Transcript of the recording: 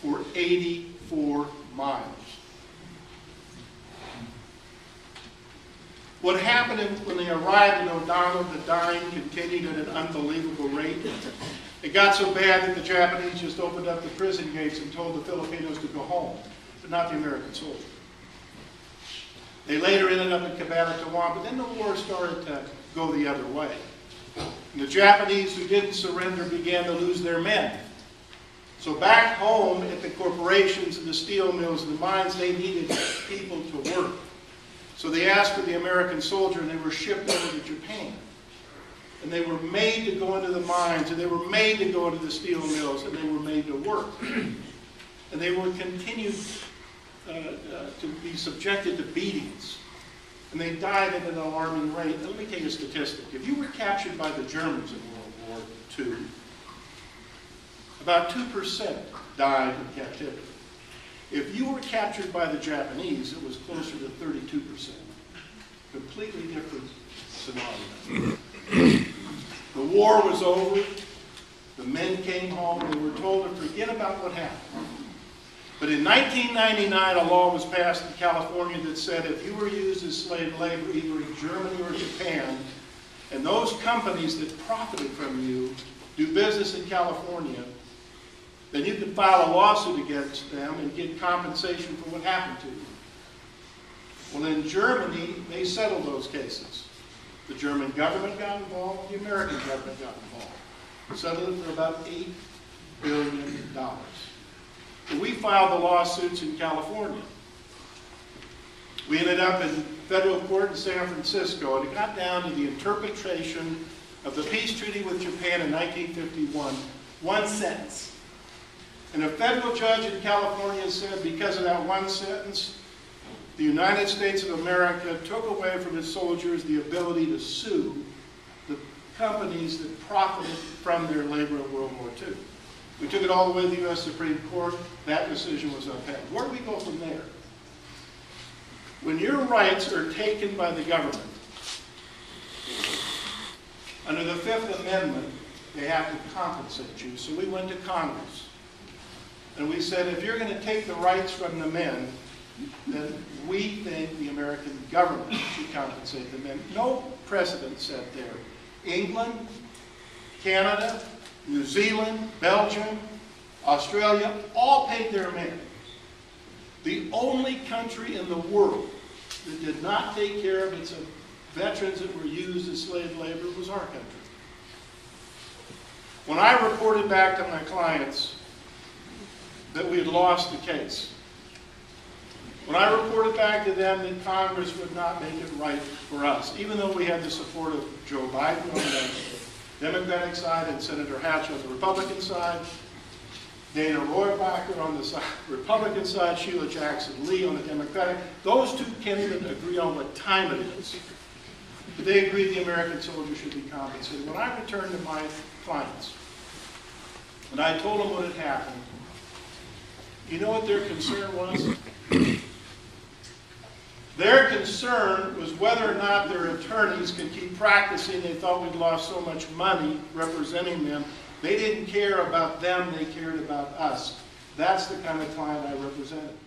for 84 miles. What happened when they arrived in O'Donnell, the dying continued at an unbelievable rate. It got so bad that the Japanese just opened up the prison gates and told the Filipinos to go home, but not the American soldiers. They later ended up in Cabanatuan, but then the war started to go the other way. And the Japanese who didn't surrender began to lose their men. So back home at the corporations and the steel mills and the mines, they needed people to work. So they asked for the American soldier, and they were shipped over to Japan. And they were made to go into the mines, and they were made to go into the steel mills, and they were made to work. And they were continued to be subjected to beatings. And they died at an alarming rate. Let me tell you a statistic. If you were captured by the Germans in World War II, about 2% died in captivity. If you were captured by the Japanese, it was closer to 32%. Completely different scenario. The war was over. The men came home. They were told to forget about what happened. But in 1999, a law was passed in California that said if you were used as slave labor either in Germany or Japan, and those companies that profited from you do business in California, then you could file a lawsuit against them and get compensation for what happened to you. Well, in Germany, they settled those cases. The German government got involved, the American government got involved. Settled it for about $8 billion. And we filed the lawsuits in California. We ended up in federal court in San Francisco, and it got down to the interpretation of the peace treaty with Japan in 1951. One sentence. And a federal judge in California said because of that one sentence, the United States of America took away from its soldiers the ability to sue the companies that profited from their labor in World War II. We took it all the way to the U.S. Supreme Court. That decision was upheld. Where do we go from there? When your rights are taken by the government, under the Fifth Amendment, they have to compensate you. So we went to Congress. And we said, if you're going to take the rights from the men, then we think the American government should compensate the men. No precedent set there. England, Canada, New Zealand, Belgium, Australia, all paid their men. The only country in the world that did not take care of its veterans that were used as slave labor was our country. When I reported back to my clients that we had lost the case, when I reported back to them that Congress would not make it right for us, even though we had the support of Joe Biden on the Democratic side and Senator Hatch on the Republican side, Dana Rohrabacher on the Republican side, Sheila Jackson Lee on the Democratic, those two can't even agree on what time it is. But they agreed the American soldier should be compensated. When I returned to my clients, and I told them what had happened, you know what their concern was? Their concern was whether or not their attorneys could keep practicing. They thought we'd lost so much money representing them. They didn't care about them, they cared about us. That's the kind of client I represented.